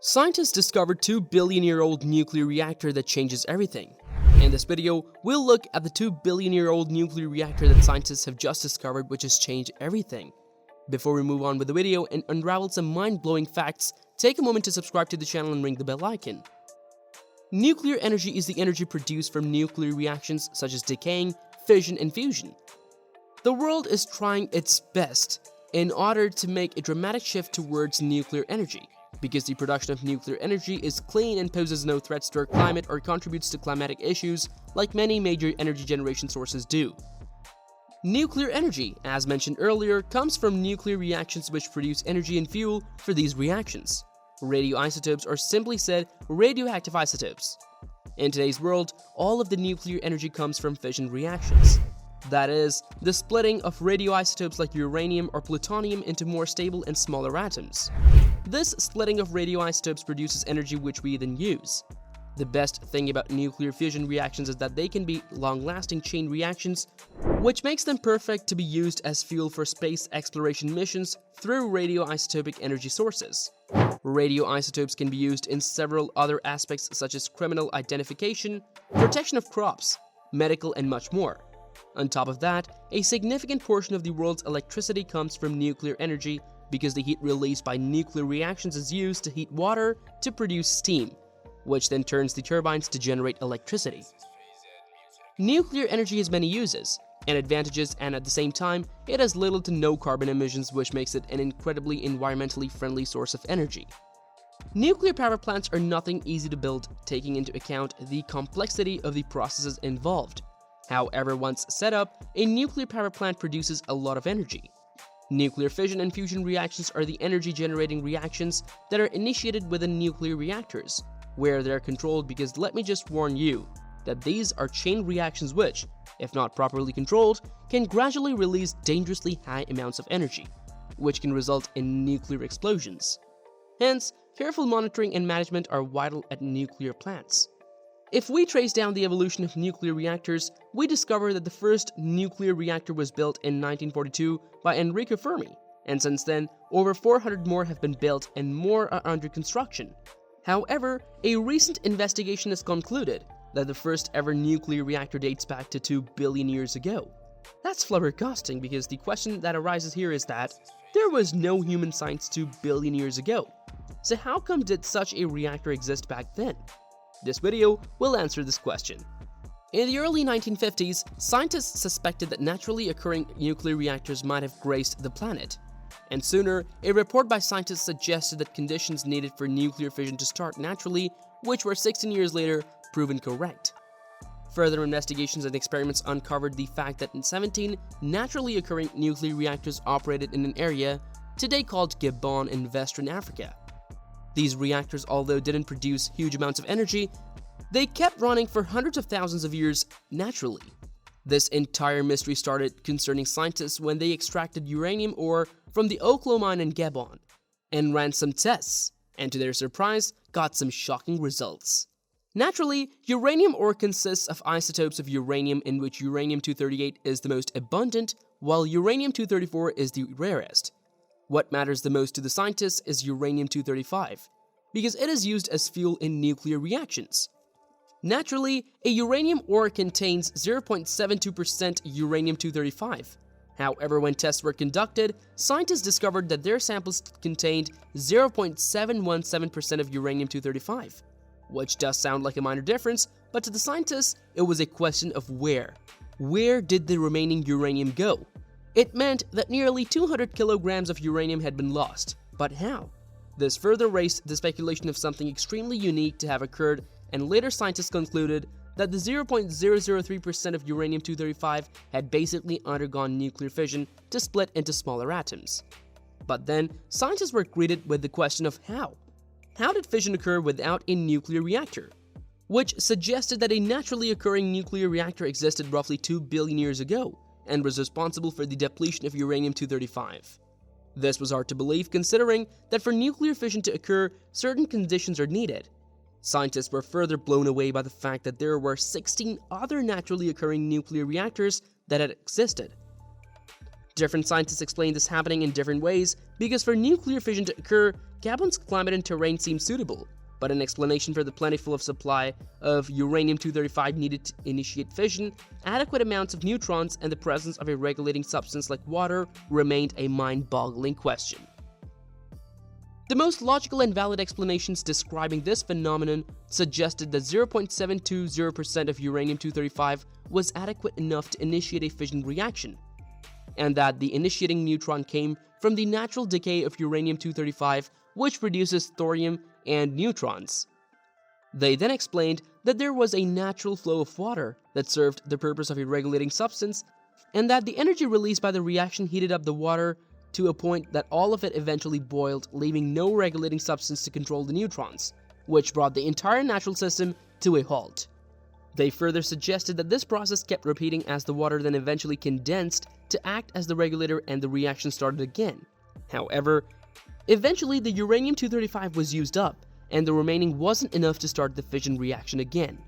Scientists discovered 2 billion-year-old nuclear reactor that changes everything. In this video, we'll look at the 2 billion-year-old nuclear reactor that scientists have just discovered, which has changed everything. Before we move on with the video and unravel some mind-blowing facts, take a moment to subscribe to the channel and ring the bell icon. Nuclear energy is the energy produced from nuclear reactions such as decaying, fission, and fusion. The world is trying its best in order to make a dramatic shift towards nuclear energy, because the production of nuclear energy is clean and poses no threats to our climate or contributes to climatic issues like many major energy generation sources do. Nuclear energy, as mentioned earlier, comes from nuclear reactions which produce energy and fuel for these reactions. Radioisotopes are simply said radioactive isotopes. In today's world, all of the nuclear energy comes from fission reactions. That is, the splitting of radioisotopes like uranium or plutonium into more stable and smaller atoms. This splitting of radioisotopes produces energy which we then use. The best thing about nuclear fusion reactions is that they can be long-lasting chain reactions, which makes them perfect to be used as fuel for space exploration missions through radioisotopic energy sources. Radioisotopes can be used in several other aspects such as criminal identification, protection of crops, medical, and much more. On top of that, a significant portion of the world's electricity comes from nuclear energy because the heat released by nuclear reactions is used to heat water to produce steam, which then turns the turbines to generate electricity. Nuclear energy has many uses and advantages, and at the same time, it has little to no carbon emissions, which makes it an incredibly environmentally friendly source of energy. Nuclear power plants are nothing easy to build, taking into account the complexity of the processes involved. However, once set up, a nuclear power plant produces a lot of energy. Nuclear fission and fusion reactions are the energy-generating reactions that are initiated within nuclear reactors, where they're controlled, because let me just warn you that these are chain reactions which, if not properly controlled, can gradually release dangerously high amounts of energy, which can result in nuclear explosions. Hence, careful monitoring and management are vital at nuclear plants. If we trace down the evolution of nuclear reactors, we discover that the first nuclear reactor was built in 1942 by Enrico Fermi, and since then, over 400 more have been built and more are under construction. However, a recent investigation has concluded that the first ever nuclear reactor dates back to 2 billion years ago. That's flabbergasting, because the question that arises here is that there was no human science 2 billion years ago. So how come did such a reactor exist back then? This video will answer this question. In the early 1950s, scientists suspected that naturally occurring nuclear reactors might have graced the planet. And sooner, a report by scientists suggested that conditions needed for nuclear fission to start naturally, which were 16 years later proven correct. Further investigations and experiments uncovered the fact that 17 naturally occurring nuclear reactors operated in an area today called Gabon in Western Africa. These reactors, although didn't produce huge amounts of energy, they kept running for hundreds of thousands of years naturally. This entire mystery started concerning scientists when they extracted uranium ore from the Oklo mine in Gabon and ran some tests, and to their surprise, got some shocking results. Naturally, uranium ore consists of isotopes of uranium, in which uranium-238 is the most abundant, while uranium-234 is the rarest. What matters the most to the scientists is uranium-235, because it is used as fuel in nuclear reactions. Naturally, a uranium ore contains 0.72% uranium-235. However, when tests were conducted, scientists discovered that their samples contained 0.717% of uranium-235, which does sound like a minor difference, but to the scientists, it was a question of where. Where did the remaining uranium go? It meant that nearly 200 kilograms of uranium had been lost. But how? This further raised the speculation of something extremely unique to have occurred, and later scientists concluded that the 0.003% of uranium-235 had basically undergone nuclear fission to split into smaller atoms. But then, scientists were greeted with the question of how. How did fission occur without a nuclear reactor? Which suggested that a naturally occurring nuclear reactor existed roughly 2 billion years ago, and was responsible for the depletion of uranium-235. This was hard to believe, considering that for nuclear fission to occur, certain conditions are needed. Scientists were further blown away by the fact that there were 16 other naturally occurring nuclear reactors that had existed. Different scientists explain this happening in different ways, because for nuclear fission to occur, Gabon's climate and terrain seem suitable, but an explanation for the plentiful supply of uranium-235 needed to initiate fission, adequate amounts of neutrons, and the presence of a regulating substance like water remained a mind-boggling question. The most logical and valid explanations describing this phenomenon suggested that 0.720% of uranium-235 was adequate enough to initiate a fission reaction, and that the initiating neutron came from the natural decay of uranium-235, which produces thorium and neutrons. They then explained that there was a natural flow of water that served the purpose of a regulating substance, and that the energy released by the reaction heated up the water to a point that all of it eventually boiled, leaving no regulating substance to control the neutrons, which brought the entire natural system to a halt. They further suggested that this process kept repeating as the water then eventually condensed to act as the regulator and the reaction started again. However, eventually the uranium-235 was used up, and the remaining wasn't enough to start the fission reaction again.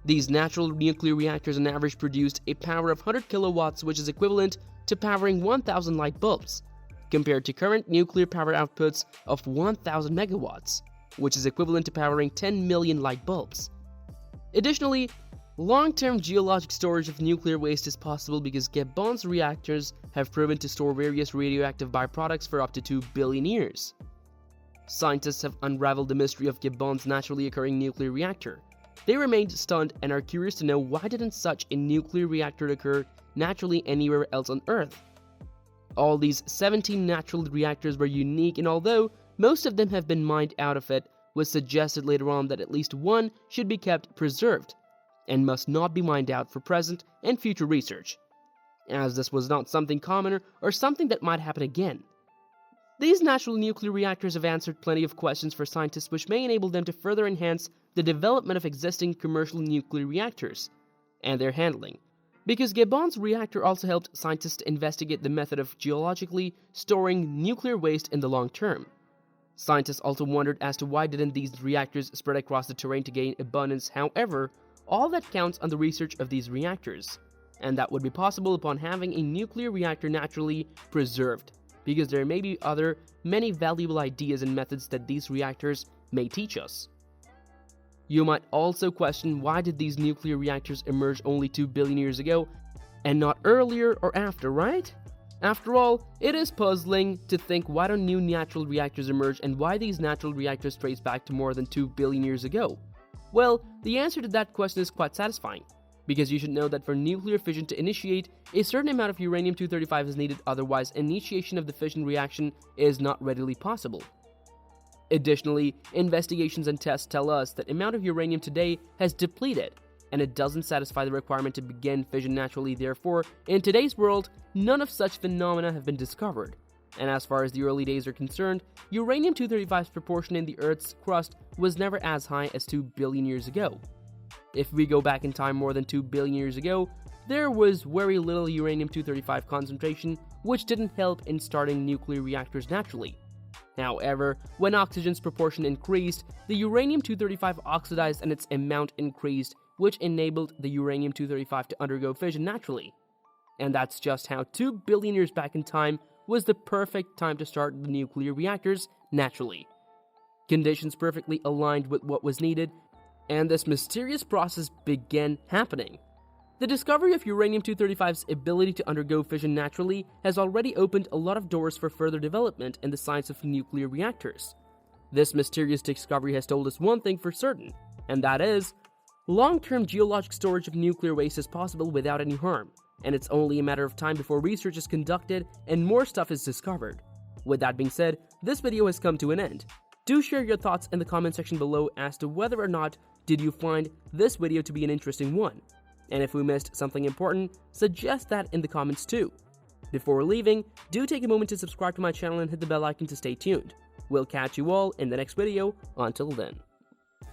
These natural nuclear reactors on average produced a power of 100 kilowatts, which is equivalent to powering 1,000 light bulbs, compared to current nuclear power outputs of 1,000 megawatts, which is equivalent to powering 10 million light bulbs. Additionally, long-term geologic storage of nuclear waste is possible because Gabon's reactors have proven to store various radioactive byproducts for up to 2 billion years. Scientists have unraveled the mystery of Gabon's naturally occurring nuclear reactor. They remained stunned and are curious to know why didn't such a nuclear reactor occur naturally anywhere else on Earth. All these 17 natural reactors were unique, and although most of them have been mined out of it, was suggested later on that at least one should be kept preserved and must not be mined out for present and future research, as this was not something common or something that might happen again. These natural nuclear reactors have answered plenty of questions for scientists, which may enable them to further enhance the development of existing commercial nuclear reactors and their handling, because Gabon's reactor also helped scientists to investigate the method of geologically storing nuclear waste in the long term. Scientists also wondered as to why didn't these reactors spread across the terrain to gain abundance. However, all that counts on the research of these reactors, and that would be possible upon having a nuclear reactor naturally preserved, because there may be many valuable ideas and methods that these reactors may teach us. You might also question, why did these nuclear reactors emerge only 2 billion years ago and not earlier or after, right? After all, it is puzzling to think why don't new natural reactors emerge and why these natural reactors trace back to more than 2 billion years ago. Well, the answer to that question is quite satisfying, because you should know that for nuclear fission to initiate, a certain amount of uranium-235 is needed, otherwise initiation of the fission reaction is not readily possible. Additionally, investigations and tests tell us that amount of uranium today has depleted, and it doesn't satisfy the requirement to begin fission naturally. Therefore, in today's world, none of such phenomena have been discovered. And as far as the early days are concerned, uranium-235's proportion in the Earth's crust was never as high as 2 billion years ago. If we go back in time more than 2 billion years ago, there was very little uranium-235 concentration, which didn't help in starting nuclear reactors naturally. However, when oxygen's proportion increased, the uranium-235 oxidized and its amount increased, which enabled the uranium-235 to undergo fission naturally. And that's just how 2 billion years back in time was the perfect time to start the nuclear reactors naturally. Conditions perfectly aligned with what was needed, and this mysterious process began happening. The discovery of uranium-235's ability to undergo fission naturally has already opened a lot of doors for further development in the science of nuclear reactors. This mysterious discovery has told us one thing for certain, and that is, long-term geologic storage of nuclear waste is possible without any harm, and it's only a matter of time before research is conducted and more stuff is discovered. With that being said, this video has come to an end. Do share your thoughts in the comment section below as to whether or not did you find this video to be an interesting one. And if we missed something important, suggest that in the comments too. Before leaving, do take a moment to subscribe to my channel and hit the bell icon to stay tuned. We'll catch you all in the next video. Until then.